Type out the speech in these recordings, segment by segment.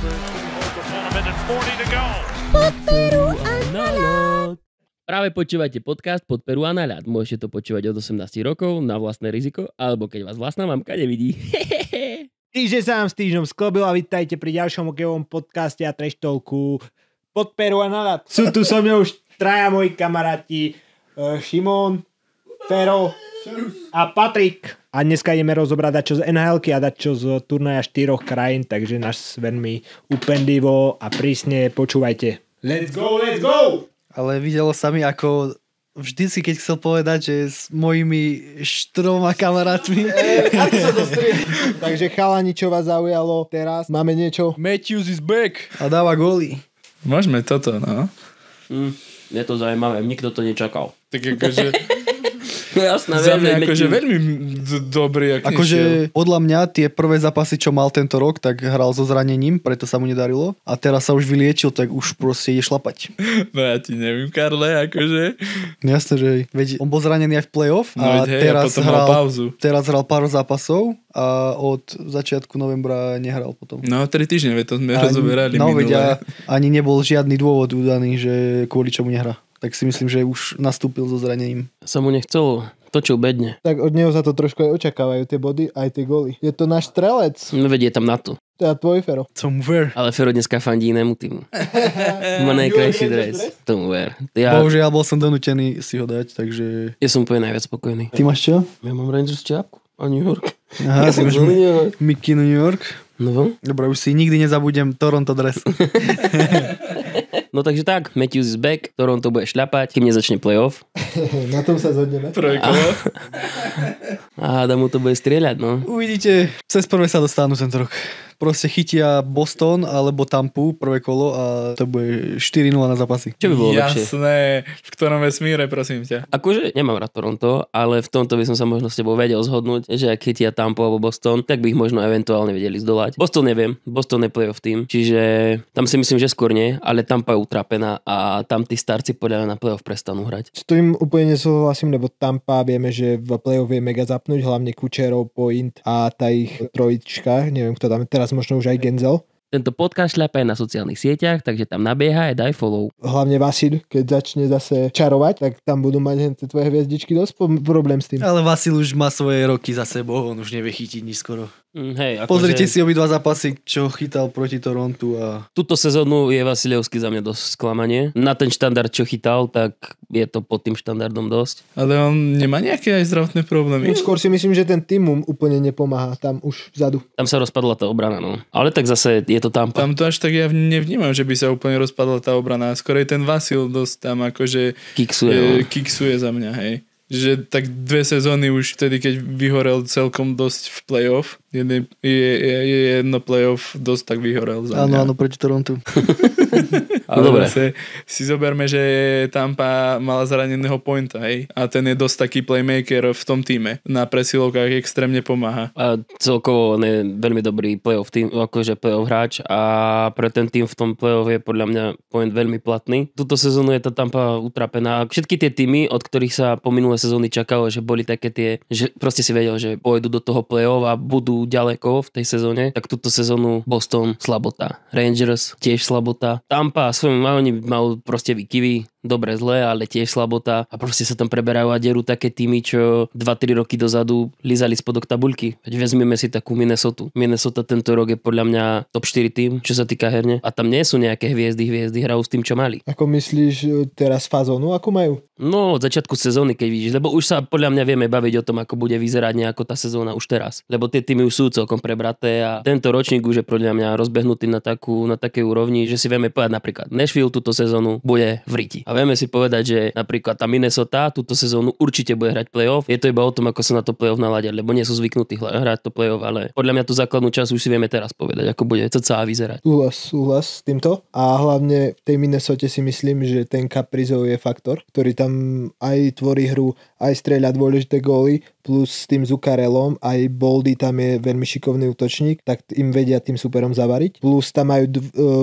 Podperu a naľad. Práve počúvate podcast Podperu a naľad. Môžete to počúvať od 18 rokov na vlastné riziko, alebo keď vás vlastná mamka nevidí. Týždeň sa vám s týždňom sklobil a vítajte pri ďalšom hokejovom podcaste a treštovku Podperu a naľad. Sú tu so mnou už traja moji kamaráti, Šimón, Fero a Patrik. A dneska ideme rozobrať dačo z NHL-ky a dačo z turnaja 4 krajín, takže nás veľmi upendivo a prísne počúvajte. Let's go, let's go! Ale videlo sa mi, ako vždycky, keď chcel povedať, že s mojimi 4 kamarátmi. Takže chalani, čo vás zaujalo teraz? Máme niečo? Matthews is back. A dáva góly. Môžeme toto, no. Je to zaujímavé, nikto to nečakal. Tak akože... Jasná, za mňa akože veľmi dobrý. Akože podľa mňa tie prvé zápasy, čo mal tento rok, tak hral so zranením, preto sa mu nedarilo. A teraz sa už vyliečil, tak už proste ide šlapať. No ja ti neviem, Karle, akože... Jasné, že veď on bol zranený aj v play-off a teraz hral pár zápasov a od začiatku novembra nehral potom. No 3 týždne, to sme rozoberali minulé. Veď ani nebol žiadny dôvod udaný, že kvôli čomu nehrá. Tak si myslím, že už nastúpil so zranením. Sa mu nechcelo, točil bedne. Tak od neho sa to trošku aj očakávajú, tie body, aj tie góly. Je to náš strelec. No vedie tam na to. To je tvoj Fero. Tomu ver. Ale Fero dneska fandí inému týmu. Má najkrajší dres. Tomu ver. Bohužiaľ, bol som donútený si ho dať, takže... Ja som úplne najviac spokojný. Ty máš čo? Ja mám Rangers čiapku a New York. Aha, si máš Mickey New York. No. Dobre, už si nikdy nezabudem Toronto dres. No takže tak, Matthews is back, Toronto bude šľapať, kým nezačne playoff. Na tom sa zhodneme. Prvé kolo. A mu to bude strieľať, no. Uvidíte, cez prvé sa dostanú tento rok. Proste chytia Boston alebo Tampu prvé kolo a to bude 4-0 na zápasy. Čo by bolo lepšie? Jasné, v ktorom vesmíre, prosím ťa. Akože nemám rád Toronto, ale v tomto by som sa možno s tebou vedel zhodnúť, že ak chytia Tampu alebo Boston, tak by ich možno eventuálne vedeli zdolať. Boston neviem, Boston je playoff tým, čiže tam si myslím, že skôr nie, ale Tampa je utrapená a tam tí starci podľa mňa na playoff prestanú hrať. S tým úplne nesúhlasím, lebo Tampa vieme, že v playoff vie mega zapnúť, hlavne Kucherov, Point a tá ich trojička, neviem kto tam teraz možno už aj Genzel. Tento podcast šľapaj na sociálnych sieťach, takže tam nabieha a daj follow. Hlavne Vasil, keď začne zase čarovať, tak tam budú mať tie tvoje hviezdičky dosť problém s tým. Ale Vasil už má svoje roky za sebou, on už nevie chytiť nič skoro. Hej, pozrite si obidva zápasy, čo chytal proti Torontu a... Túto sezónu je Vasilievský za mňa dosť sklamanie. Na ten štandard, čo chytal, tak je to pod tým štandardom dosť. Ale on nemá nejaké aj zdravotné problémy. Skôr si myslím, že ten tým mu úplne nepomáha tam už vzadu. Tam sa rozpadla tá obrana, no. Ale tak zase je to Tampa. Tam to až tak ja nevnímam, že by sa úplne rozpadla tá obrana. Skorej ten Vasil dosť tam akože... Kiksuje za mňa, hej. Že tak 2 sezóny už vtedy, keď vyhorel celkom dosť v playoff. Jedno playoff dosť tak vyhorel za mňa. Áno, proti Torontu. Ale dobre. Si zoberme, že Tampa mala zraneného Pointa, hej? A ten je dosť taký playmaker v tom týme. Na presilovkách extrémne pomáha. A celkovo on je veľmi dobrý playoff tým, akože playoff hráč a pre ten tým v tom playoff je podľa mňa Point veľmi platný. Túto sezónu je tá Tampa utrapená. Všetky tie týmy, od ktorých sa po minulé sezóny čakalo, že boli také tie, že proste si vedel, že pôjdu do toho playoff a budú ďaleko v tej sezóne, tak túto sezónu Boston slabota. Rangers tiež slabota. Tampa svojím mal proste výkyvy, dobre zle, ale tiež slabota a proste sa tam preberajú a derú také týmy, čo 2-3 roky dozadu lízali spodok tabuľky. Veď vezmeme si takú Minnesota. Minnesota tento rok je podľa mňa top 4 tým, čo sa týka herne. A tam nie sú nejaké hviezdy hrajú s tým, čo mali. Ako myslíš teraz fazónu, ako majú? No, od začiatku sezóny, keď vidíš, lebo už sa podľa mňa vieme baviť o tom, ako bude vyzerať nejako tá sezóna už teraz. Lebo tie týmy už sú celkom prebraté a tento ročník už je podľa mňa rozbehnutý na takej úrovni, že si vieme povedať napríklad Nashville túto sezónu bude v riti. A vieme si povedať, že napríklad tá Minnesota túto sezónu určite bude hrať playoff. Je to iba o tom, ako sa na to playoff naladia, lebo nie sú zvyknutí hrať to playoff, ale podľa mňa tú základnú časť už si vieme teraz povedať, ako bude cca vyzerať. Súhlas s týmto. A hlavne v tej Minnesote si myslím, že ten Kaprizov je faktor, ktorý tam aj tvorí hru, aj strieľa dôležité góly. plus s tým Zuccarellom, aj Boldy tam je veľmi šikovný útočník, tak im vedia tým superom zavariť. Plus tam majú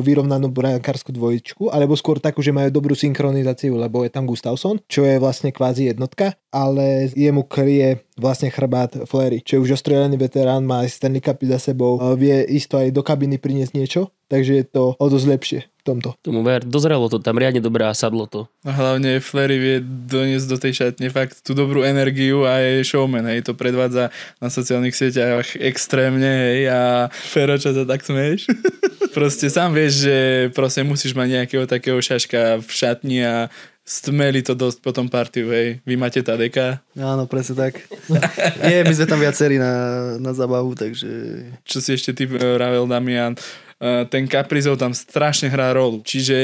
vyrovnanú brankárskú dvojičku, alebo skôr takú, že majú dobrú synchronizáciu, lebo je tam Gustafsson, čo je vlastne kvázi jednotka, ale jemu kryje vlastne chrbát Fleury, čo je už ostrelený veterán, má aj Stanley Cupy za sebou, vie isto aj do kabiny priniesť niečo, takže je to o dosť lepšie v tomto. Tomu ver, dozrelo to tam riadne dobré a sadlo to. A hlavne Fleury vie doniesť do tej šatne fakt tú dobrú energiu a je showman, hej, to predvádza na sociálnych sieťach extrémne, hej, a Fero, čo sa tak smeješ? Proste sám vieš, že proste musíš mať nejakého takého šaška v šatni a stmeli to dosť potom partiu, hej. Vy máte Tadeka? Áno, presne tak. Nie, my sme tam viacerí na zábavu, takže... Čo si ešte ty, Ravel Damian, ten Kaprizov tam strašne hrá rolu. Čiže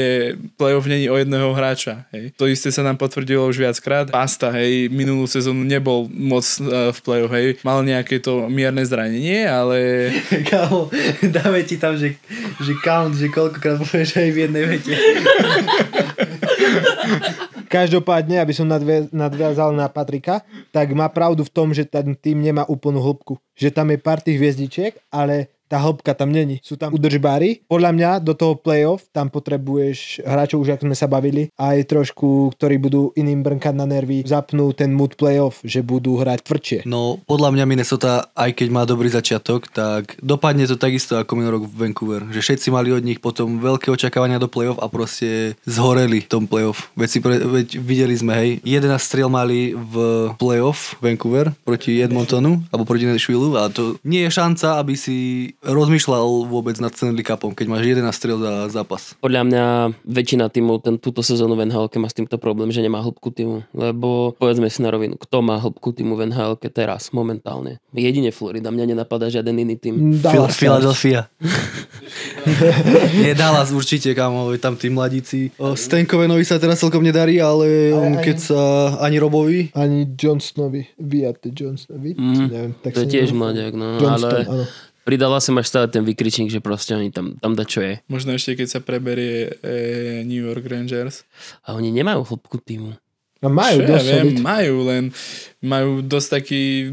playoff není o jedného hráča. Hej. To isté sa nám potvrdilo už viackrát. Pasta, hej, minulú sezónu nebol moc v playoff, hej. Mal nejaké to mierne zranenie, ale... Kámo, dáme ti tam, že count, že koľkokrát povieš aj v jednej vete. Každopádne, aby som nadviazal na Patrika, tak má pravdu v tom, že ten tým nemá úplnú hĺbku. Že tam je pár tých hviezdičiek, ale tá hĺbka tam není. Sú tam udržbári. Podľa mňa do toho playoff tam potrebuješ hráčov, už ako sme sa bavili, aj trošku, ktorí budú iným brnkať na nervy, zapnú ten mood playoff, že budú hrať tvrdšie. No, podľa mňa Minnesota, aj keď má dobrý začiatok, tak dopadne to takisto ako minulý rok v Vancouver. Že všetci mali od nich potom veľké očakávania do playoff a proste zhoreli v tom playoff. Veď videli sme, hej, 11 striel mali v playoff Vancouver proti Edmontonu alebo proti Nashvilleu a to nie je šanca, aby si rozmýšľal vôbec nad Stanley Cupom, keď máš 11 striel za zápas. Podľa mňa väčšina tímov túto sezónu v NHL má s týmto problém, že nemá hĺbku tímu. Lebo povedzme si na rovinu, kto má hĺbku tímu v NHL teraz momentálne? Jedine Florida, mňa nenapadá žiaden iný tím. Philadelphia. Nie, Dallas určite, kámo, tam tí mladíci. Stankovenovi sa teraz celkom nedarí, ale keď sa ani Robovi. Ani Johnsonovi. Neviem, tak to je tiež mladík, no. Johnston, ale... Áno. Pridala sa máš stále ten vykričník, že proste oni tam dá čo je. Možno ešte keď sa preberie New York Rangers. A oni nemajú hĺbku týmu. A majú dosť. Majú dosť taký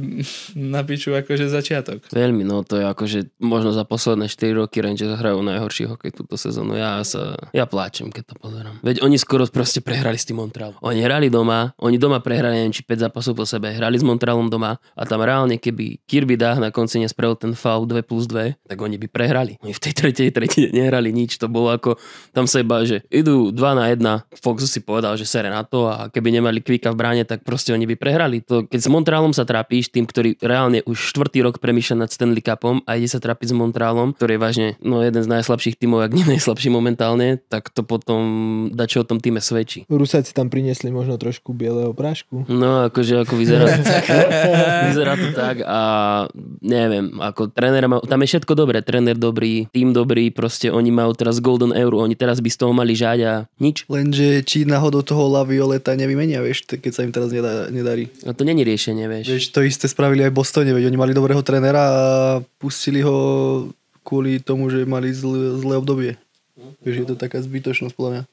na piču akože začiatok. Veľmi, no to je akože možno za posledné 4 roky Rangers hrajú najhorší hokej túto sezónu. Ja pláčem, keď to pozerám. Veď oni skoro proste prehrali s tým Montrealom. Oni hrali doma, prehrali neviem či 5 zápasov po sebe, hrali s Montrealom doma a tam reálne keby Kirby Dach na konci nespravil ten foul 2+2, tak oni by prehrali. Oni v tej tretej nehrali nič, to bolo ako tam sa iba, že idú 2-1, Fox si povedal, že sere na to a keby nemali Kvika v bráne, tak proste oni by prehrali. To, keď s Montrealom sa trápíš, tým, ktorý reálne už 4. rok premýšľa nad Stanley Cupom a ide sa trápiť s Montrealom, ktorý je vážne jeden z najslabších tímov, ak nie najslabší momentálne, tak to potom dačo o tom týme svedčí. Rusáci tam priniesli možno trošku bieleho prášku. No, akože ako vyzerá to tak. Vyzerá to tak a neviem, ako tréner tam je všetko dobré, tréner dobrý, tím dobrý, proste oni majú teraz Golden Euro, oni teraz by z toho mali žať a nič. Lenže či náhodou toho Lavioleta nevymenia, vieš, keď sa im teraz nedarí. A to není riešenie, vieš. Vieš, to isté spravili aj v Bostone, veď oni mali dobrého trénera a pustili ho kvôli tomu, že mali zlé obdobie. Vieš, je to taká zbytočnosť podľa mňa.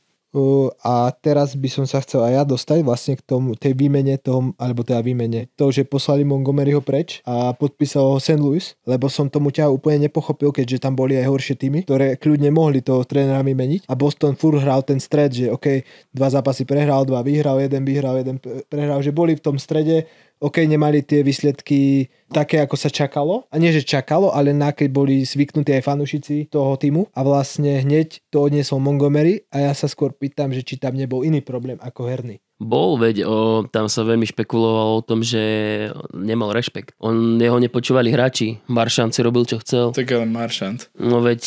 A teraz by som sa chcel aj ja dostať vlastne k tomu, tej výmene toho, alebo teda výmene toho, že poslali Montgomeryho preč a podpísal ho St. Louis, lebo som tomu ťa úplne nepochopil, keďže tam boli aj horšie týmy, ktoré kľudne mohli toho trénera vymeniť a Boston furt hral ten stred, že OK, 2 zápasy prehral, 2 vyhral, 1 vyhral, 1 prehral, že boli v tom strede. OK, nemali tie výsledky také, ako sa čakalo. A nie, že čakalo, ale keď boli zvyknutí aj fanúšici toho týmu. A vlastne hneď to odniesol Montgomery a ja sa skôr pýtam, že či tam nebol iný problém ako herný. Bol, veď tam sa veľmi špekulovalo o tom, že nemal rešpekt. Jeho nepočúvali hráči. Marchand si robil, čo chcel. Tak ale Marchand. No veď.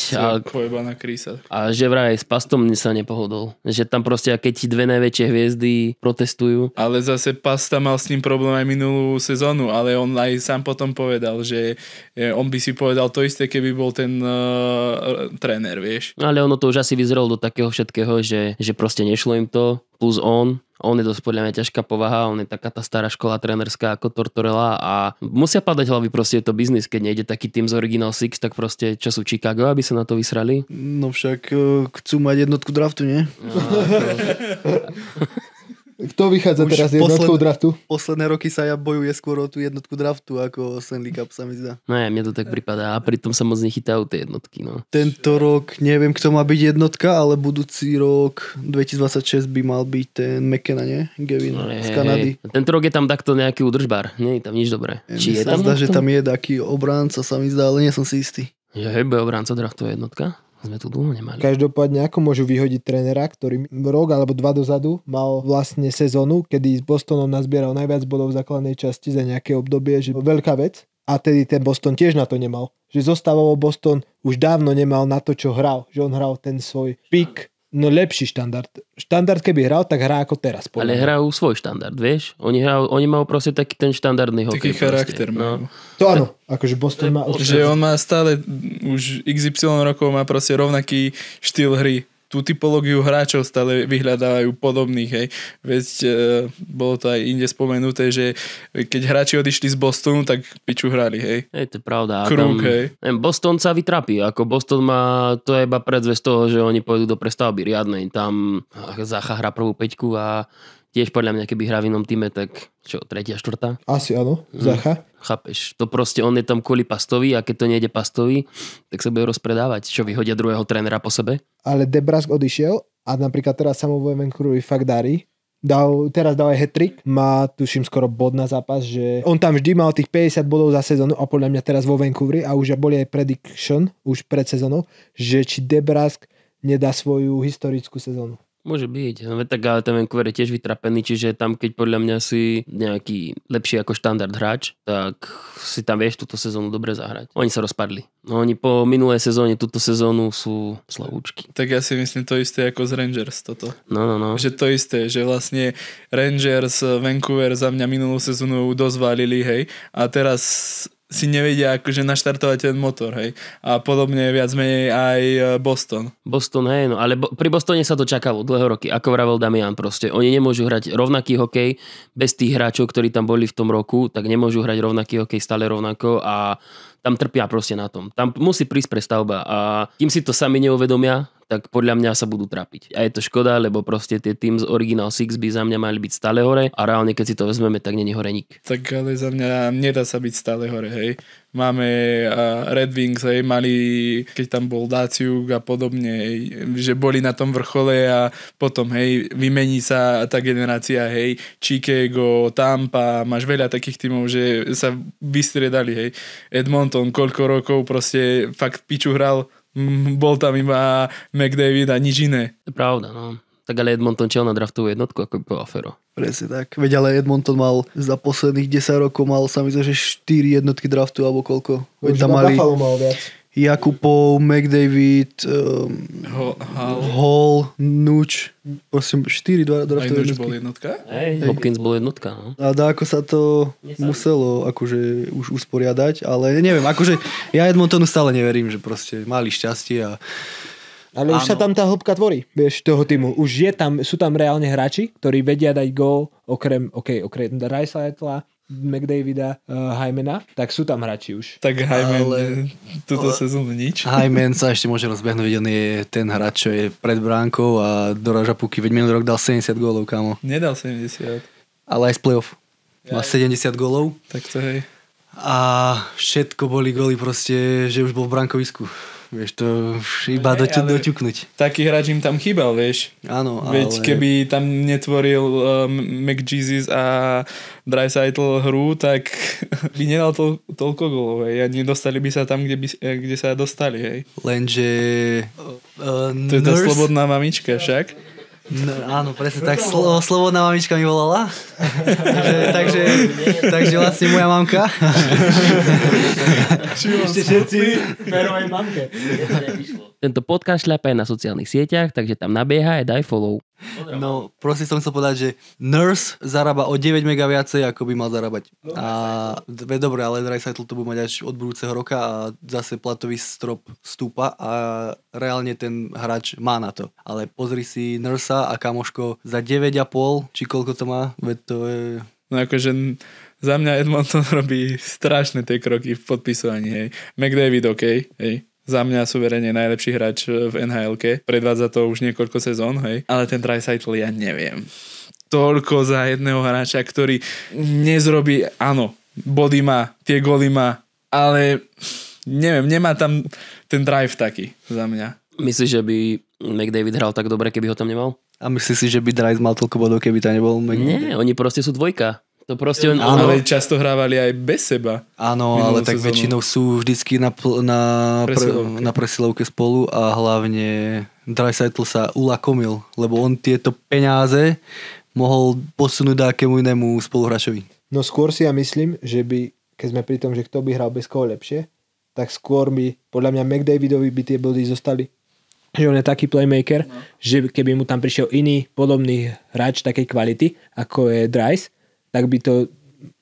Pojebaná krísa. A že vraj s Pastom sa nepohodol. Že tam proste, keď ti 2 najväčšie hviezdy protestujú. Ale zase Pasta mal s ním problém aj minulú sezónu, ale on aj sám potom povedal, že on by si povedal to isté, keby bol ten tréner, vieš. Ale ono to už asi vyzeralo do takého všetkého, že proste nešlo im to. Plus on je dosť podľa mňa ťažká povaha, on je taká tá stará škola trénerská ako Tortorella a musia padať hlavy, proste je to biznis, keď nejde taký tým z Original Six, tak proste čo sú Chicago, aby sa na to vysrali? No však chcú mať jednotku draftu, nie? Kto vychádza teraz jednotkou draftu? Posledné roky sa bojuje skôr o tú jednotku draftu ako Stanley Cup, sa mi zdá. No ja, mne to tak pripadá a pritom sa moc nechytajú tie jednotky. No. Tento rok neviem, kto má byť jednotka, ale budúci rok 2026 by mal byť ten McKenna, nie? Gavin z Kanady. Tento rok je tam takto nejaký údržbár. Nie je tam nič dobré. Či je tam? Zdá, že tam je taký obránca, sa mi zdá, ale nie som si istý. Je bude obránca draftová jednotka? Sme tu dlho nemali. Každopádne, ako môžu vyhodiť trénera, ktorý rok alebo 2 dozadu mal vlastne sezónu, kedy s Bostonom nazbieral najviac bodov v základnej časti za nejaké obdobie, že veľká vec. A tedy ten Boston tiež na to nemal. Že zostavovo Boston už dávno nemal na to, čo hral. Že on hral ten svoj pík, no lepší štandard. Štandard, keby hral, tak hrá ako teraz. Ale hrajú svoj štandard, vieš? Oni majú proste taký ten štandardný hokej. Taký charakter majú. No. To áno, akože Boston má... Že on má stále, už XY rokov má proste rovnaký štýl hry. Tú typológiu hráčov stále vyhľadávajú podobných, hej. Veď bolo to aj inde spomenuté, že keď hráči odišli z Bostonu, tak piču hrali, hej. To je pravda. Krúg, hej. Boston sa vytrapí, ako Boston má, to je iba predzvesť toho, že oni pôjdu do prestavby riadnej. Tam Zacha hrá prvú peťku a tiež podľa mňa, keby hrá v inom týme, tak čo, 3. a 4. Asi áno, Zacha. Chápeš, to proste on je tam kvôli Pastovi a keď to nejde Pastovi, tak sa bude rozpredávať, čo vyhodia druhého trénera po sebe. Ale DeBrusk odišiel a napríklad teraz sa mu vo Vancouverovi fakt darí. Teraz dal aj hat-trick, má tuším skoro bod na zápas, že on tam vždy mal tých 50 bodov za sezónu a podľa mňa teraz vo Vancouveri a už boli aj prediction, už pred sezónou, že či DeBrusk nedá svoju historickú sezónu. Môže byť, no tak ale ten Vancouver je tiež vytrapený, čiže tam keď podľa mňa si nejaký lepší ako štandard hráč, tak si tam vieš túto sezónu dobre zahrať. Oni sa rozpadli. No oni po minulej sezóne, túto sezónu sú slabúčky. Tak ja si myslím to isté ako z Rangers toto. No. Že to isté, že vlastne Rangers, Vancouver za mňa minulú sezónu dosť válili, hej. A teraz si nevedia akože naštartovať ten motor, hej. A podobne viac menej aj Boston. Boston, hej, no ale pri Bostone sa to čakalo dlhé roky, ako vravel Damian proste. Oni nemôžu hrať rovnaký hokej bez tých hráčov, ktorí tam boli v tom roku, tak nemôžu hrať rovnaký hokej stále rovnako a tam trpia proste na tom. Tam musí prísť prestavba a kým si to sami neuvedomia, tak podľa mňa sa budú trapiť. A je to škoda, lebo proste tie tým z Original Six by za mňa mali byť stále hore a reálne keď si to vezmeme, tak není hore nik. Tak ale za mňa nedá sa byť stále hore, hej. Máme Red Wings, hej, mali, keď tam bol Daciuk a podobne, hej, že boli na tom vrchole a potom, hej, vymení sa tá generácia, hej, Chicago, Tampa, máš veľa takých tímov, že sa vystriedali, hej. Edmonton, koľko rokov proste fakt piču hral, bol tam iba McDavid a nič iné. To je pravda, no. Tak ale Edmonton čel na draftovú jednotku, ako by povedal Fero. Presne tak. Veď ale Edmonton mal za posledných 10 rokov mal sa mi zdá, že 4 jednotky draftu alebo koľko. Veď tam mali Buffalo mal viac. Jakubov, McDavid, Hall, Nuč. Prosím, 4 draftové jednotky. Aj Nuč jednotky. bol jednotka? Hopkins bol jednotka, no. A ako sa to muselo akože už usporiadať, ale neviem, akože ja Edmontonu stále neverím, že proste mali šťastie a ale už sa tam tá hĺbka tvorí, vieš, toho týmu. Už je tam, sú tam reálne hráči, ktorí vedia dať gól, okrem Draisaitla, McDavida, Hymana, tak sú tam hráči už. Tak Hyman túto sezónu nič. Hyman sa ešte môže rozbehnúť, veď on je ten hráč, čo je pred bránkou a doráža puky, veď minulý rok dal 70 gólov, kámo. Nedal 70. Ale aj z playoff. Má 70 gólov. Tak to hej. A všetko boli góly proste, že už bol v bránkovisku. Vieš, to iba doťuknúť. Taký hráč im tam chýbal, vieš. Áno, ale... Veď keby tam netvoril McJesus a Draisaitl hru, tak by nedal toľko gólov, hej. A nedostali by sa tam, kde sa dostali, hej. Lenže... to je tá slobodná mamička však. No, áno, presne tak. Slobodná mamička mi volala. takže vlastne moja mamka. Ešte všetci Ferovej mamke. Tento podcast šľapaj na sociálnych sieťach, takže tam nabieha a daj follow. No, proste som chcel povedať, že Nurse zarába o 9 mega viacej, ako by mal zarábať. A dobre, ale Draisaitl to bude mať až od budúceho roka a zase platový strop stúpa a reálne ten hráč má na to. Ale pozri si Nursa a kamoško za 9,5, či koľko to má, veď to je... No akože za mňa Edmonton robí strašné tie kroky v podpisovaní, hej. McDavid, okej, hej. Za mňa suverene najlepší hráč v NHL-ke. Predvádza to už niekoľko sezón, hej. Ale ten Draisaitl ja neviem. toľko za jedného hráča, ktorý nezrobí, áno, body má, tie góly má, ale neviem, nemá tam ten drive taký za mňa. Myslíš, že by McDavid hral tak dobre, keby ho tam nemal? A myslíš si, že by Dries mal toľko bodov, keby tam nebol McDavid? Nie, oni proste sú dvojka. To proste ale často hrávali aj bez seba. Áno, ale tak väčšinou sú vždycky na presilovke spolu a hlavne Draisaitl sa ulakomil, lebo on tieto peniaze mohol posunúť akému inému spoluhráčovi. No skôr si ja myslím, že by, keď sme pri tom, že kto by hral bez koho lepšie, tak skôr by, podľa mňa McDavidovi by tie body zostali. Že on je taký playmaker, že keby mu tam prišiel iný podobný hráč takej kvality, ako je Dries, tak by to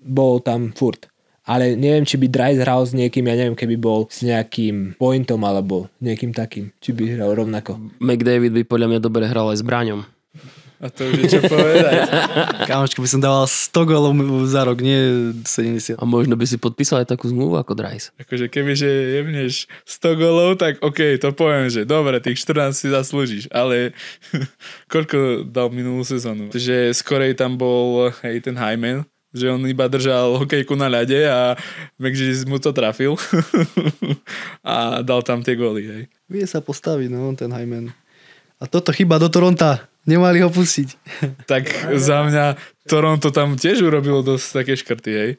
bol tam furt. Ale neviem, či by Dries hral s niekým, ja neviem, keby bol s nejakým Pointom alebo niekým takým, či by hral rovnako. McDavid by podľa mňa dobre hral aj s Braňom. A to už je čo povedať. Kámočko, by som dával 100 gólov za rok, nie 70. A možno by si podpísal aj takú zmluvu ako Dries. Akože kebyže jebneš 100 gólov, tak OK, to poviem, že dobre, tých 14 si zaslúžiš, ale koľko dal minulú sezónu? Že skorej tam bol hej, ten Hyman, že on iba držal hokejku na ľade a McGee mu to trafil a dal tam tie góly. Hej. Vie sa postaviť, no, ten Hyman. A toto chyba do Toronta. Nemali ho pustiť. Tak za mňa Toronto tam tiež urobilo dosť také škrty, hej.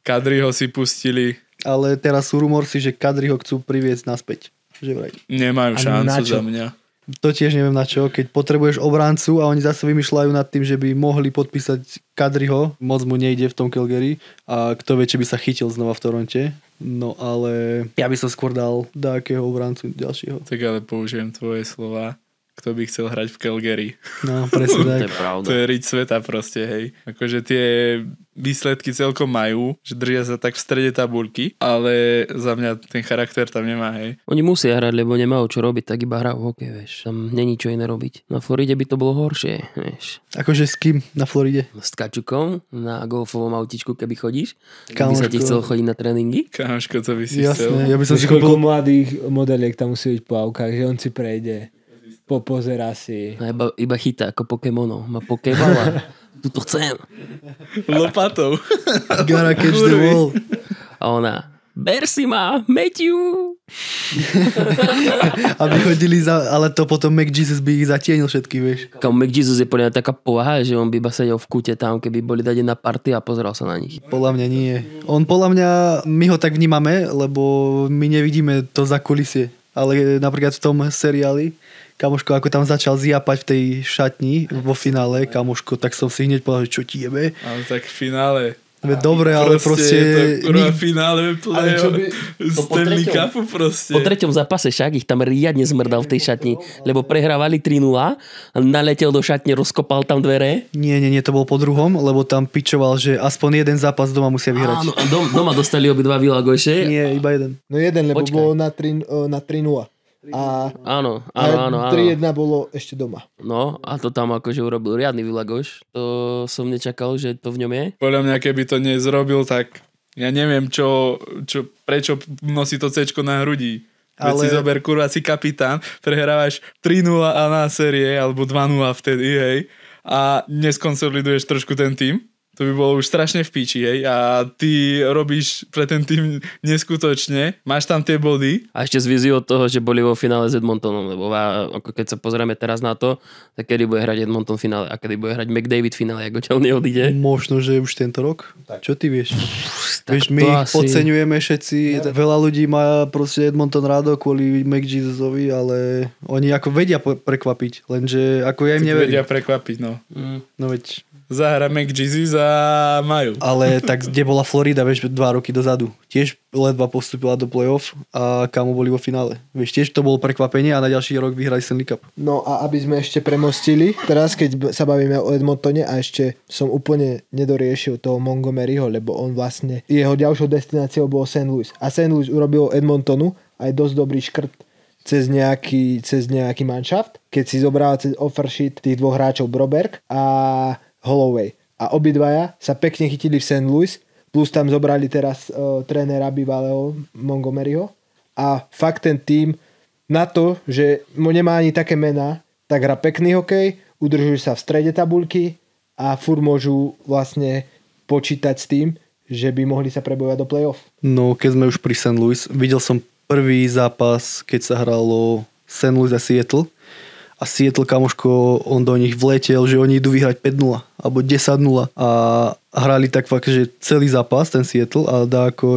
Kadriho si pustili. Ale teraz sú rumorsy, že Kadriho chcú priviesť naspäť. Že vraj. Nemajú šancu za mňa. To tiež neviem na čo. Keď potrebuješ obráncu a oni zase vymýšľajú nad tým, že by mohli podpísať Kadriho, moc mu nejde v tom Calgary a kto vie, či by sa chytil znova v Toronte. No ale ja by som skôr dal takého obráncu ďalšieho. Tak ale použijem tvoje slova. Kto by chcel hrať v Calgary. No, presne tak. To je pravda. To je riť sveta proste, hej. Akože tie výsledky celkom majú, že držia sa tak v strede tabuľky, ale za mňa ten charakter tam nemá, hej. Oni musia hrať, lebo nemajú čo robiť, tak iba hrajú hokej, vieš. Tam není čo iné robiť. Na Floride by to bolo horšie, vieš. Akože s kým na Floride? S Kačukom na golfovom autičku, keby chodíš. Kamoško. By sa ti chcel chodiť na tréningy. Kamoško, to by si Jasné, chcel. ja by som si Koľko kúpil... mladých modeliek tam musí byť po aukách, že on si prejde, popozerá si. A iba chytá ako Pokémonov. Má Pokébala. Tuto chcem. Lopatou. Gotta catch the ball. A ona, ber si ma, Matthew. Aby chodili ale to potom McJesus by ich zatienil všetky, vieš. Kam McJesus je podľa mňa taká povaha, že on by iba sedel v kúte tam, keby boli dať na party a pozeral sa na nich. Podľa mňa nie. On podľa mňa, my ho tak vnímame, lebo my nevidíme to za kulisie. Ale napríklad v tom seriáli, kamoško, ako tam začal zjapať v tej šatni vo finále, kamoško, tak som si hneď povedal, čo ti jebe. Ale tak v finále. Dobre, ale proste... Je to kurva finále Stanley Cupu proste. Po treťom zápase však ich tam riadne zmrdal v tej šatni, lebo prehrávali 3-0 a naletel do šatne, rozkopal tam dvere. Nie, to bol po druhom, lebo tam pičoval, že aspoň jeden zápas doma musia vyhrať. Áno, doma dostali obidva Villagoše. Nie, iba jeden. No jeden, lebo Počkaj. bolo na 3-0. Áno. 3-1 bolo ešte doma. No, a to tam akože urobil riadny Villagoš. To som nečakal, že to v ňom je. Podľa mňa, keby to nezrobil, tak ja neviem, prečo nosí to C-čko na hrudi. Veď si zober, kurva, si kapitán, prehrávaš 3-0 a na série, alebo 2-0 vtedy, hej, a neskonsoliduješ trošku ten tým. To by bolo už strašne v píči, hej, a ty robíš pre ten tým neskutočne, máš tam tie body. A ešte z víziou toho, že boli vo finále s Edmontonom, lebo ako keď sa pozrieme teraz na to, tak kedy bude hrať Edmonton v finále a kedy bude hrať McDavid v finále, ako ťa on neodíde. Možno, že už tento rok. Tak. Čo ty vieš? Vieš, my ich asi... podceňujeme všetci. Ja. Veľa ľudí má proste Edmonton rádo kvôli McJesusovi, ale oni ako vedia prekvapiť, lenže ako ja im neverím. Vedia prekvapiť, no. No veď... Zahra McJesus a majú. Ale tak kde bola Florida, vieš, 2 roky dozadu. Tiež ledva postúpila do play-off a kamo boli vo finále. Vieš, tiež to bolo prekvapenie a na ďalší rok vyhrali Stanley Cup. No a aby sme ešte premostili, teraz keď sa bavíme o Edmontone a ešte som úplne nedoriešil toho Montgomeryho, lebo on vlastne, jeho ďalšou destináciou bol St. Louis. A St. Louis urobil Edmontonu aj dosť dobrý škrt cez nejaký manšaft, keď si zobral cez offer sheet tých dvoch hráčov Broberg a Holloway. A obidvaja sa pekne chytili v St. Louis, plus tam zobrali teraz trénera bývalého Montgomeryho. A fakt ten tým na to, že mu nemá ani také mená, tak hrá pekný hokej, udržuje sa v strede tabuľky a furt môžu vlastne počítať s tým, že by mohli sa prebojovať do play-off. No, keď sme už pri St. Louis, videl som prvý zápas, keď sa hralo St. Louis a Seattle. A Seattle, kamoško, on do nich vletel, že oni idú vyhrať 5-0 alebo 10-0 a hrali tak fakt, že celý zápas, ten Seattle, a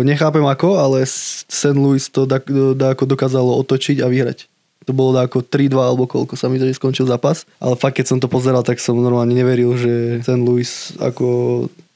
nechápem ako, ale St. Louis to ako dokázalo otočiť a vyhrať. To bolo ako 3-2 alebo koľko sa mi to skončil zápas, ale fakt keď som to pozeral, tak som normálne neveril, že St. Louis ako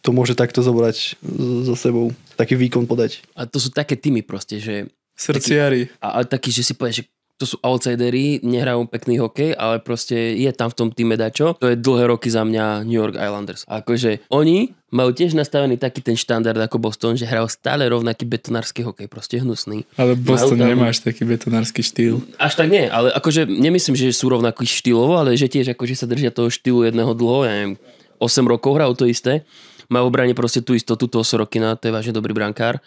to môže takto zobrať so sebou, taký výkon podať. A to sú také týmy proste, že srdciari. A taký, že si povieš, že to sú outsidery, nehrajú pekný hokej, ale proste je tam v tom týme dačo. To je dlhé roky za mňa New York Islanders. Akože oni majú tiež nastavený taký ten štandard ako Boston, že hrajú stále rovnaký betonársky hokej, proste hnusný. Ale Boston nemáš taký betonársky štýl. Až tak nie, ale akože nemyslím, že sú rovnaký štýlovo, ale že tiež akože sa držia toho štýlu jedného dlho, ja neviem, 8 rokov hrajú to isté. Majú v bráne proste tú istotu toho Sorokina, to je vážne dobrý brankár.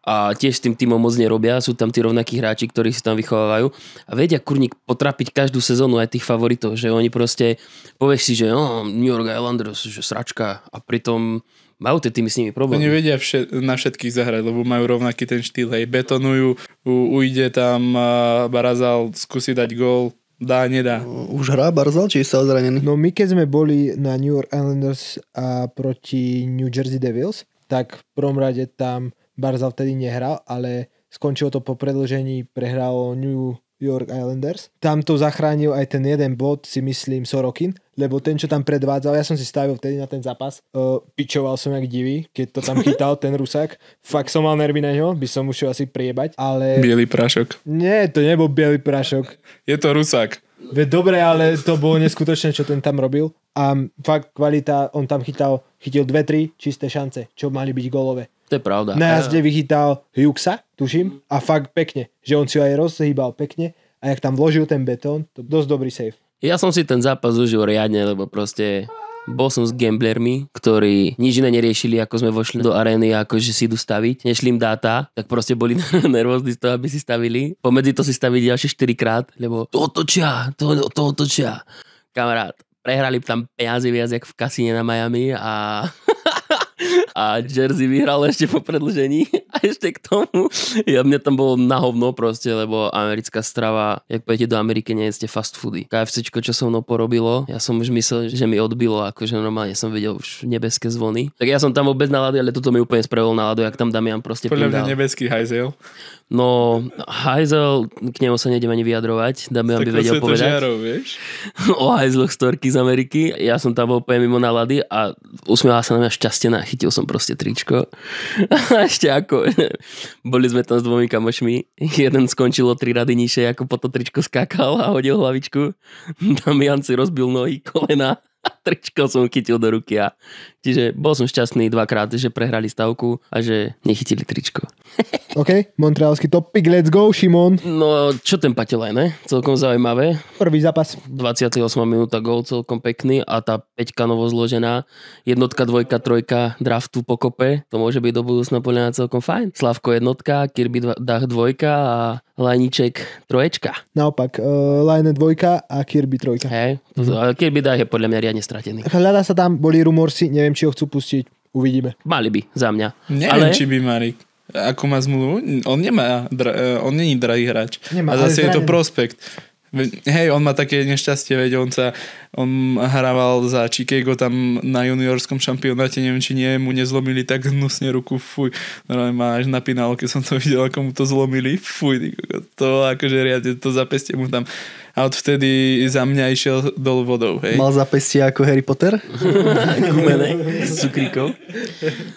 A tiež s tým týmom moc nerobia, sú tam tí rovnakí hráči, ktorí si tam vychovávajú a vedia kurník potrapiť každú sezónu aj tých favoritov, že oni proste, povieš si, že New York Islanders, že sračka, a pritom majú tie týmy s nimi problém. Oni vedia na všetkých zahrať, lebo majú rovnaký ten štýl, hej, betonujú, ujde tam Barazal, skúsi dať gól, dá, nedá. Už hrá Barzal, či je sa zranený? No my keď sme boli na New York Islanders a proti New Jersey Devils, tak v prvom rade tam Barzal vtedy nehral, ale skončilo to po predĺžení, prehralo New York Islanders. Tam to zachránil aj ten jeden bod, si myslím, Sorokin, lebo ten, čo tam predvádzal, ja som si stavil vtedy na ten zápas, pičoval som jak divý, keď to tam chytal ten Rusák. Fakt som mal nervy na ňo, by som musel asi priebať, ale... Bielý prášok. Nie, to nebol bielý prášok. Je to Rusák. Veď dobre, ale to bolo neskutočné, čo ten tam robil. A fakt kvalita, on tam chytil 2-3 čisté šance, čo mali byť gólové. To je pravda. Na jazde vychytal Hughesa, tuším, a fakt pekne, že on si ho aj rozhýbal pekne a jak tam vložil ten betón, to dosť dobrý save. Ja som si ten zápas užil riadne, lebo proste bol som s gamblermi, ktorí nič iné neriešili, ako sme vošli do arény, ako že si idú staviť. Nešli im dáta, tak proste boli nervózni z toho, aby si stavili. Pomedzi to si stavili ďalšie 4 krát, lebo to otočia. Kamarát, prehrali tam peniazy viac, jak v kasíne na Miami a Jersey vyhral ešte po predĺžení a ešte k tomu, mne tam bolo na hovno proste, lebo americká strava, jak pojete do Ameriky, nejedzte fast foody. KFCčko, čo so mnou porobilo, ja som už myslel, že mi odbilo, akože normálne som videl už nebeské zvony. Tak ja som tam vôbec naladu, ale toto mi úplne spravil náladu, jak tam Damian proste podľa pindal. mňa nebeský hajzel. No, hajzel, k nemu sa nejdem ani vyjadrovať, Damian by vedel povedať. Žiarov, vieš? O hajzloch storky z Ameriky. Ja som tam bol úplne mimo nálady a usmiala sa na mňa šťastená, chytil som proste tričko. A ešte ako, boli sme tam s 2 kamošmi, jeden skončil o 3 rady nižšie, ako po to tričko skákal a hodil hlavičku. Damian si rozbil nohy, kolena a tričko som chytil do ruky. Čiže bol som šťastný 2-krát, že prehrali stavku a že nechytili tričko. OK, montrealský topik, let's go, Šimon. No, čo ten Paťolaj, ne? Celkom zaujímavé. Prvý zápas. 28 minúta gól, celkom pekný a tá 5 novo zložená. 1, 2, 3 draftu pokope. To môže byť do budúcna podľa mňa celkom fajn. Slavko 1, Kirby Dach 2 a Lajníček 3. Naopak, Lajne 2 a Kirby 3. Hej, Kirby Dach je podľa mňa riadne stratený. Hľadá sa tam, boli rumorsy, neviem, či ho chcú pustiť. Uvidíme. Mali by, za mňa. Neviem, či by mali. Ako má zmluvu? On on není drahý hráč. Nemá, a zase je to prospekt. Hej, on má také nešťastie, veď on hrával za Chicago tam na juniorskom šampionáte, neviem, či nie, mu nezlomili tak hnusne ruku, fuj. Normálne ma až napínalo, keď som to videl, ako mu to zlomili, fuj, to akože riadne, to zapestie mu tam. A odvtedy za mňa išiel dolu vodou, hej. Mal zapestie ako Harry Potter? S cukríkou.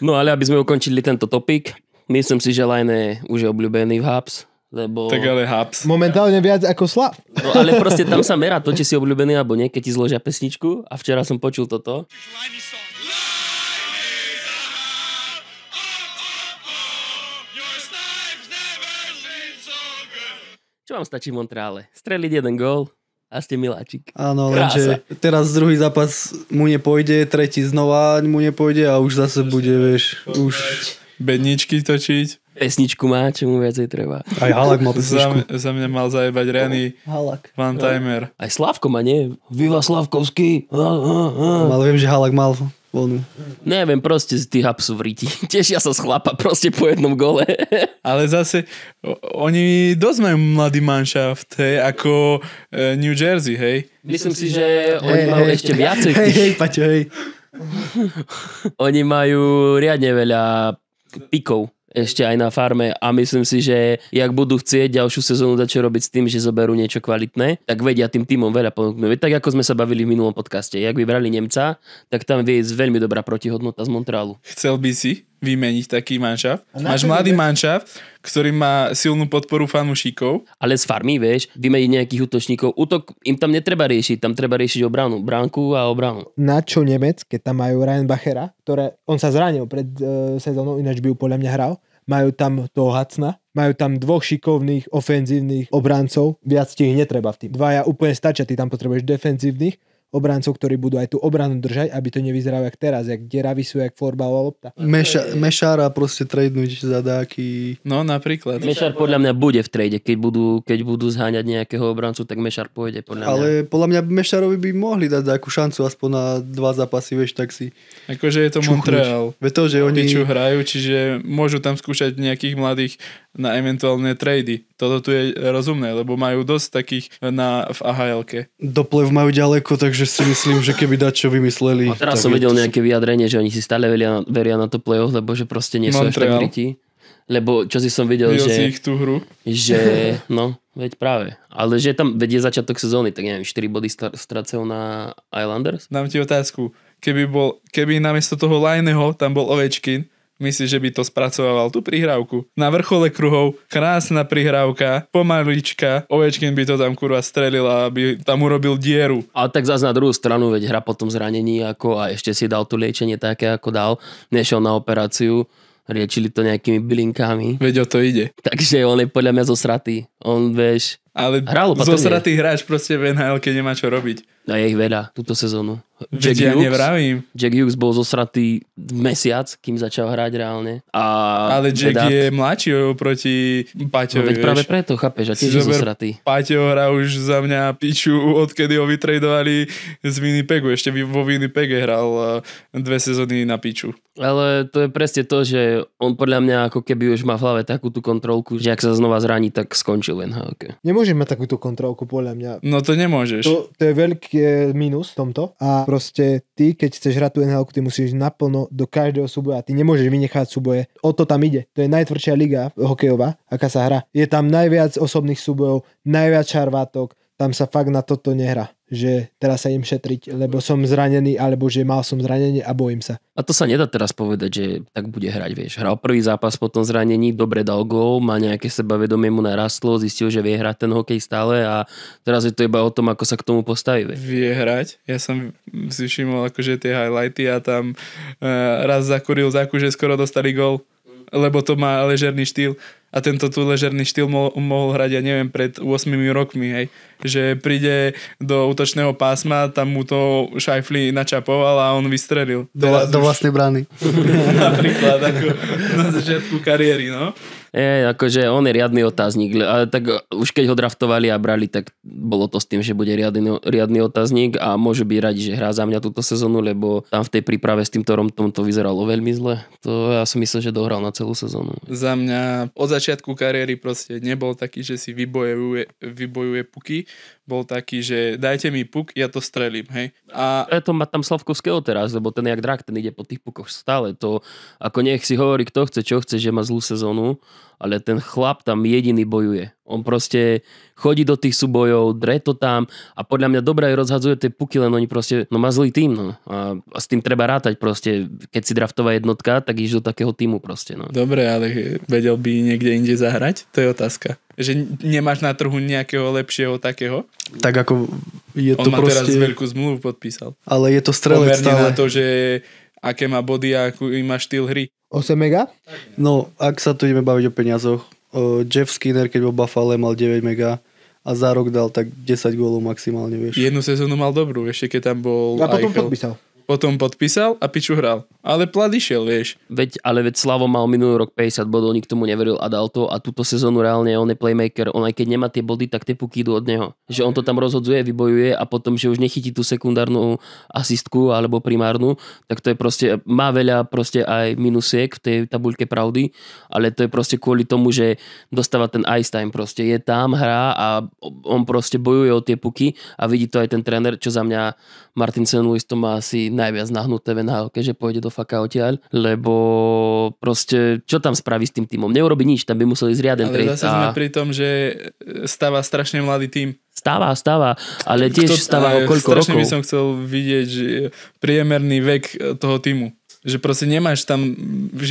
No ale aby sme ukončili tento topik, myslím si, že Laine už je obľúbený v Habs. Lebo... Tak ale Habs. Momentálne viac ako Slav. No ale proste tam sa merá to, či si obľúbený alebo nie, keď ti zložia pesničku a včera som počul toto. Čo vám stačí v Montreale? Streliť 1 gól a ste miláčik. Áno, lenže teraz druhý zápas mu nepôjde, tretí znova mu nepôjde a už zase bude, vieš, už... Bedničky točiť. Pesničku má, čo mu viacej treba. Aj Halak mal pesničku. Za mňa mal zajebať Rany Van Timer. Aj Slavko má, nie? Viva Slavkovský. Ale viem, že Halak mal voľnú. Neviem, proste z tých absurdí. Tešia sa z chlapa proste po jednom gole. Ale zase, oni dosť majú mladý manšaft, hej, ako New Jersey, hej. Myslím si, že oni majú ešte viacej. Paťo, hej. Oni majú riadne veľa pikov ešte aj na farme a myslím si, že jak budú chcieť ďalšiu sezónu dať čo robiť s tým, že zoberú niečo kvalitné, tak vedia tým týmom veľa ponúknuť. Tak ako sme sa bavili v minulom podcaste, jak vybrali Nemca, tak tam vie veľmi dobrá protihodnota z Montrealu. Chcel by si vymeniť taký manšaft? Máš mladý manšaft, ktorý má silnú podporu fanúšikov. Ale z farmy, vieš, vymeniť nejakých útočníkov. Útok im tam netreba riešiť, tam treba riešiť obranu. Bránku a obranu. Na čo Nemec, keď tam majú Reinbachera, on sa zranil pred sezónou, ináč by ju podľa mňa hral. Majú tam toho Hacna, majú tam dvoch šikovných ofenzívnych obrancov, viac ti ich netreba v tým. Dvaja úplne stačia, ty tam potrebuješ defenzívnych obrancov, ktorí budú aj tú obranu držať, aby to nevyzeralo jak teraz, jak Deravisu, jak florbalová lopta. Mešára proste tradenúť za dáky. No napríklad. Mešár podľa mňa bude v trade, keď budú zháňať nejakého obrancu, tak Mešár pôjde podľa mňa. Ale podľa mňa Mešárovi by mohli dať takú šancu aspoň na 2 zápasy, vieš, tak si akože je to Montreal. Ve to, že oni piču hrajú, čiže môžu tam skúšať nejakých mladých na eventuálne trady. Toto tu je rozumné, lebo majú dosť takých v AHL-ke. Do play majú ďaleko, takže si myslím, že keby dačo vymysleli. A teraz som videl nejaké vyjadrenie, že oni si stále veria na to play-off, lebo že proste nie sú až tak riti. Lebo čo si som videl, že... si ich tú hru. Že, no, veď práve. Ale že tam vedie začiatok sezóny, tak neviem, 4 body stracel na Islanders. Dám ti otázku. Keby namiesto toho Laineho tam bol Ovečkin, myslíš, že by to spracovával tú prihrávku? Na vrchole kruhov, krásna prihrávka, pomalička, Ovečkin by to tam kurva strelil a by tam urobil dieru. Ale tak zase na druhú stranu, veď hra po tom zranení a ešte si dal to liečenie také, ako dal, nešiel na operáciu, riečili to nejakými bylinkami. Veď o to ide. Takže on je podľa mňa zosratý. On, vieš, ale zosratý hráč proste v NHL-ke nemá čo robiť. A je ich veľa túto sezónu. Jack Hughes bol zosratý mesiac, kým začal hrať reálne. Ale Jack je mladší oproti Paťovi. No veď práve preto, chápeš, a tiež je zosratý. Paťo hrá už za mňa piču, odkedy ho vytradovali z Winnipegu. Ešte vo Winnipege hral 2 sezóny na piču. Ale to je presne to, že on podľa mňa ako keby už má v hlave takú tú kontrolku, že ak sa znova zraní, tak skončil len NHL. Nemôžeš mať takúto kontrolku podľa mňa. No to nemôžeš. To je veľký mínus v tomto. A proste ty, keď chceš hrať tú NHL-ku, ty musíš naplno do každého súboja. Ty nemôžeš vynechať súboje. O to tam ide. To je najtvrdšia liga hokejová, aká sa hrá. Je tam najviac osobných súbojov, najviac šarvátok. Tam sa fakt na toto nehrá. Že teraz sa im šetriť, lebo som zranený, alebo že mal som zranenie a bojím sa. A to sa nedá teraz povedať, že tak bude hrať, vieš. Hral prvý zápas po tom zranení, dobre dal gól, má nejaké sebavedomie, mu narastlo, zistil, že vie hrať ten hokej stále a teraz je to iba o tom, ako sa k tomu postaví. Vieš. Vie hrať. Ja som si všimol akože tie highlighty a tam raz zakuril záku, že skoro dostali gól, lebo to má ležerný štýl. A tento tu ležerný štýl mohol hrať, ja neviem, pred 8 rokmi, hej. Že príde do útočného pásma, tam mu to Scheifele načapoval a on vystrelil. Do vlastnej brány. Napríklad, ako na začiatku kariéry, no. Akože on je riadny otáznik, ale tak už keď ho draftovali a brali, tak bolo to s tým, že bude riadny otáznik a môže byť radi, že hrá za mňa túto sezónu, lebo tam v tej príprave s tým Torontom to vyzeralo veľmi zle. To ja som myslel, že dohral na celú sezónu. Za mňa od začiatku kariéry proste nebol taký, že si vybojuje puky, bol taký, že dajte mi puk, ja to strelím, hej. A preto má tam Slavkovského teraz, lebo ten jak drak, ten ide po tých pukoch stále. To, ako nech si hovorí, kto chce, čo chce, že má zlú sezónu, ale ten chlap tam jediný bojuje. On proste chodí do tých súbojov, dre to tam a podľa mňa dobre aj rozhadzuje tie puky, len oni proste, no má zlý tým, no. A s tým treba rátať proste. Keď si draftová jednotka, tak ideš do takého týmu proste, no. Dobre, ale vedel by niekde inde zahrať? To je otázka. Že nemáš na trhu nejakého lepšieho takého? Tak ako je to on má proste... teraz veľkú zmluvu podpísal. Ale je to strelec pomerne stále. na to, že aké má body a aký má štýl hry. 8 mega? No, ak sa tu ideme baviť o peniazoch, Jeff Skinner, keď bol Buffalo, mal 9 mega a za rok dal tak 10 gólov maximálne, vieš. Jednu sezónu mal dobrú, ešte keď tam bol a potom podpísal. Potom podpísal a piču hral. Ale plat išiel, vieš. Veď Slavo mal minulý rok 50 bodov, nikto mu neveril a dal to a túto sezónu reálne on je playmaker. On aj keď nemá tie body, tak tie puky idú od neho. Že on to tam rozhodzuje, vybojuje a potom, že už nechytí tú sekundárnu asistku alebo primárnu, tak to je proste, má veľa proste aj minusiek v tej tabuľke pravdy, ale to je proste kvôli tomu, že dostáva ten ice time proste. Je tam, hrá a on proste bojuje o tie puky a vidí to aj ten tréner, čo za mňa Martin St. Louis to má asi najviac nahnuté v NHL, keďže pôjde do faka odtiaľ, lebo proste čo tam spraví s tým týmom? Neurobi nič, tam by museli zriaden trade. Ale zase sme pri tom, že stáva strašne mladý tím. Stáva, ale tiež stáva o koľko strašne rokov. by som chcel vidieť že priemerný vek toho týmu. Že proste nemáš tam v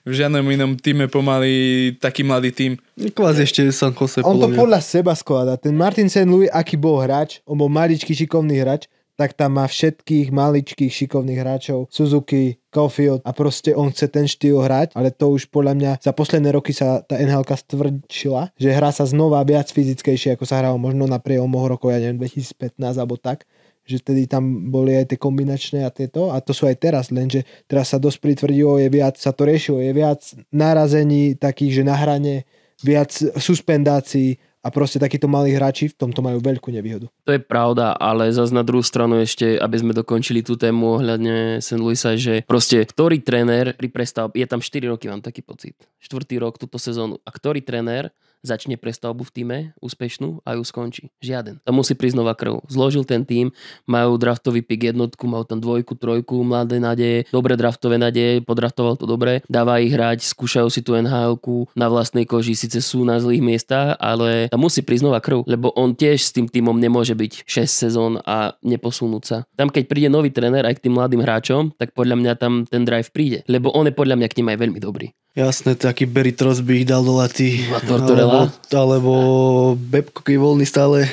žiadnom inom týme pomaly taký mladý tím. Kvázi ešte San Jose. On to podľa seba skladá. Ten Martin St. Louis, aký bol hráč, on bol maličký šikovný hráč, tak tam má všetkých maličkých šikovných hráčov. Suzuki, Caulfield a proste on chce ten štýl hrať, ale to už podľa mňa za posledné roky sa tá NHL-ka stvrdšila, že hrá sa znova viac fyzickejšie, ako sa hralo možno na prielomoch rokov, ja neviem, 2015 alebo tak, že vtedy tam boli aj tie kombinačné a tieto a to sú aj teraz, lenže teraz sa dosť pritvrdilo, je viac, sa to riešilo, je viac narazení takých, že na hrane, viac suspendácií a proste takíto malí hráči v tomto majú veľkú nevýhodu. To je pravda, ale zase na druhú stranu ešte, aby sme dokončili tú tému ohľadne St. Louisa, že proste ktorý tréner pri prestavbe, je tam 4 roky, mám taký pocit, 4. rok túto sezónu, a ktorý tréner začne prestavbu v týme úspešnú a ju skončí. Žiaden. Tam musí prísť nová krv. Zložil ten tým, majú draftový pick jednotku, majú tam 2, 3, mladé nádeje, dobre draftové nádeje, podraftoval to dobre, dáva ich hrať, skúšajú si tú NHL-ku na vlastnej koži, síce sú na zlých miestach, ale tam musí prísť nová krv, lebo on tiež s tým týmom nemôže byť 6 sezón a neposunúť sa. Tam keď príde nový tréner aj k tým mladým hráčom, tak podľa mňa tam ten drive príde, lebo on je podľa mňa k nim aj veľmi dobrý. Jasné, taký Barry Trotz by ich dal do laty. Alebo Babcock je voľný stále.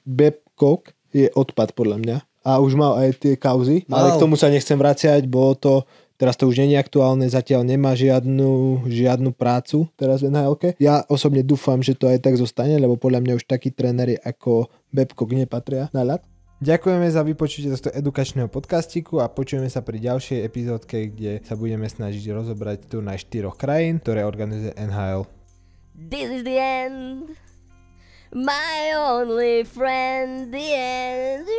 Babcock je odpad podľa mňa. A už mal aj tie kauzy. Ale k tomu sa nechcem vraciať, bolo to, teraz to už nie je aktuálne, zatiaľ nemá žiadnu prácu teraz v NHL-ke. Ja osobne dúfam, že to aj tak zostane, lebo podľa mňa už takí tréneri ako Babcock nepatria na ľad. Ďakujeme za vypočutie tohto edukačného podcastíku a počujeme sa pri ďalšej epizódke, kde sa budeme snažiť rozobrať turnaj 4 krajín, ktoré organizuje NHL. This is the end, my only friend, the end.